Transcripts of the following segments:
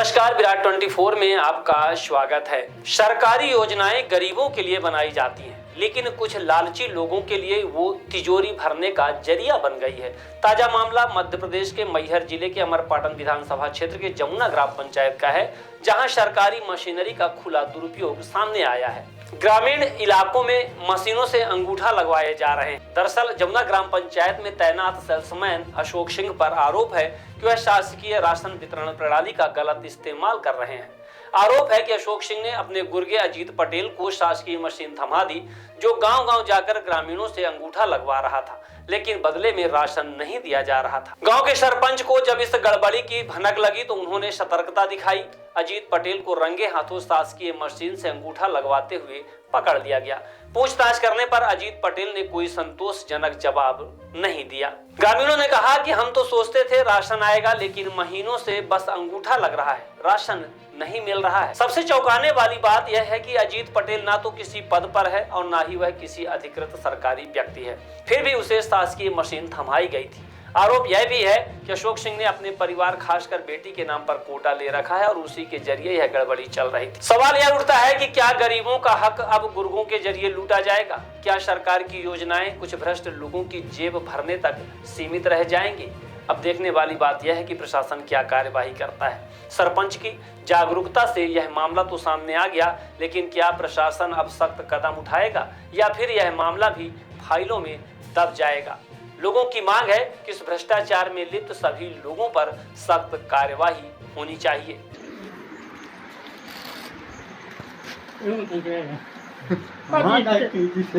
नमस्कार, विराट 24 में आपका स्वागत है। सरकारी योजनाएं गरीबों के लिए बनाई जाती हैं, लेकिन कुछ लालची लोगों के लिए वो तिजोरी भरने का जरिया बन गई है। ताजा मामला मध्य प्रदेश के मैहर जिले के अमरपाटन विधानसभा क्षेत्र के जमुना ग्राम पंचायत का है, जहां सरकारी मशीनरी का खुला दुरुपयोग सामने आया है। ग्रामीण इलाकों में मशीनों से अंगूठा लगवाए जा रहे हैं। दरअसल जमुना ग्राम पंचायत में तैनात सेल्समैन अशोक सिंह पर आरोप है कि वह शासकीय राशन वितरण प्रणाली का गलत इस्तेमाल कर रहे हैं। आरोप है कि अशोक सिंह ने अपने गुर्गे अजीत पटेल को शासकीय मशीन थमा दी, जो गांव-गांव जाकर ग्रामीणों से अंगूठा लगवा रहा था, लेकिन बदले में राशन नहीं दिया जा रहा था। गांव के सरपंच को जब इस गड़बड़ी की भनक लगी तो उन्होंने सतर्कता दिखाई। अजीत पटेल को रंगे हाथों शासकीय मशीन से अंगूठा लगवाते हुए पकड़ लिया गया। पूछताछ करने पर अजीत पटेल ने कोई संतोषजनक जवाब नहीं दिया। ग्रामीणों ने कहा कि हम तो सोचते थे राशन आएगा, लेकिन महीनों से बस अंगूठा लग रहा है, राशन नहीं मिल रहा है। सबसे चौंकाने वाली बात यह है कि अजीत पटेल ना तो किसी पद पर है और ना ही वह किसी अधिकृत सरकारी व्यक्ति है, फिर भी उसे शासकीय मशीन थमाई गई थी। आरोप यह भी है कि अशोक सिंह ने अपने परिवार खासकर बेटी के नाम पर कोटा ले रखा है और उसी के जरिए यह गड़बड़ी चल रही थी। सवाल यह उठता है कि क्या गरीबों का हक अब गुर्गों के जरिए लूटा जाएगा? क्या सरकार की योजनाएं कुछ भ्रष्ट लोगों की जेब भरने तक सीमित रह जाएंगी? अब देखने वाली बात यह है कि प्रशासन क्या कार्यवाही करता है। सरपंच की जागरूकता से यह मामला तो सामने आ गया, लेकिन क्या प्रशासन अब सख्त कदम उठाएगा या फिर यह मामला भी फाइलों में दब जाएगा? लोगों की मांग है कि इस भ्रष्टाचार में लिप्त सभी लोगों पर सख्त कार्यवाही होनी चाहिए।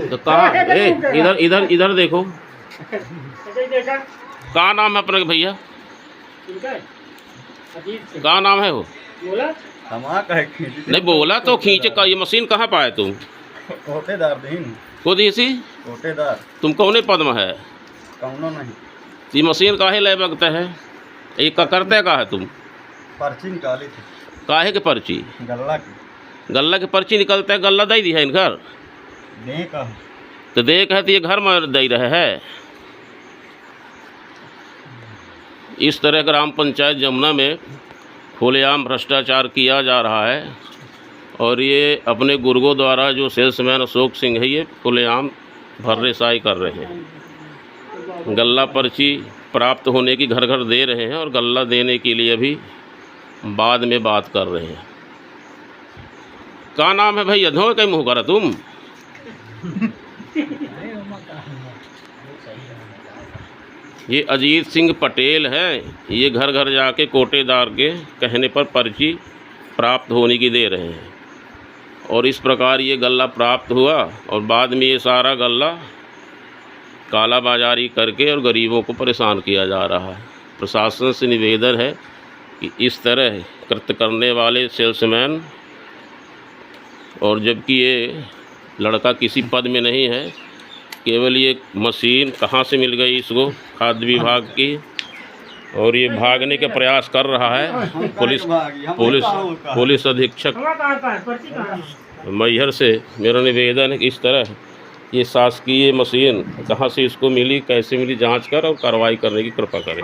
तो कहाँ इधर इधर इधर देखो, क्या नाम है अपने भैया? क्या नाम है वो? नहीं बोला तो खींच का। ये मशीन कहाँ पाए तुम? कोटेदार दिन खुद इसी कोटेदार। तुम कौने पद में है? कौनो नहीं। ये मशीन काहे ले बगते है? ये का करते का है तुम? पर्ची निकाली थी। काहे के पर्ची? गल्ला की। गल्ला के पर्ची निकलते है, गल्ला दे दी है इन घर दे का तो देख है तो ये घर में दे रहे है। इस तरह ग्राम पंचायत जमुना में खुलेआम भ्रष्टाचार किया जा रहा है और ये अपने गुर्गों द्वारा जो सेल्समैन अशोक सिंह है, ये खुलेआम भर्रेसाई कर रहे हैं। गल्ला पर्ची प्राप्त होने की घर घर दे रहे हैं और गल्ला देने के लिए भी बाद में बात कर रहे हैं। क्या नाम है भैया? धो कहीं मुँह करा तुम? ये अजीत सिंह पटेल हैं, ये घर घर जाके कोटेदार के कहने पर पर्ची प्राप्त होने की दे रहे हैं और इस प्रकार ये गल्ला प्राप्त हुआ और बाद में ये सारा गल्ला काला बाजारी करके और गरीबों को परेशान किया जा रहा है। प्रशासन से निवेदन है कि इस तरह कृत्य करने वाले सेल्समैन, और जबकि ये लड़का किसी पद में नहीं है, केवल ये मशीन कहाँ से मिल गई इसको खाद्य विभाग की, और ये भागने के प्रयास कर रहा है। पुलिस अधीक्षक मैहर से मेरा निवेदन है कि इस तरह ये शासकीय मशीन कहाँ से इसको मिली, कैसे मिली, जांच कर और कार्रवाई करने की कृपा करें।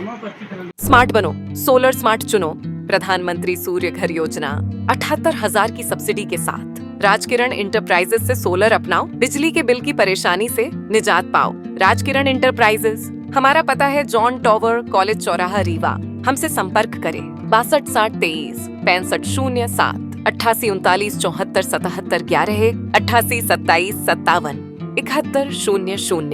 स्मार्ट बनो, सोलर स्मार्ट चुनो। प्रधानमंत्री सूर्य घर योजना 78,000 की सब्सिडी के साथ राजकिरण इंटरप्राइजेस से सोलर अपनाओ, बिजली के बिल की परेशानी से निजात पाओ। राजकिरण इंटरप्राइजेस, हमारा पता है जॉन टॉवर, कॉलेज चौराहा, रीवा। हमसे संपर्क करें 62 60 23 65 07 88 39 74 77 11 88 27 57 71 00।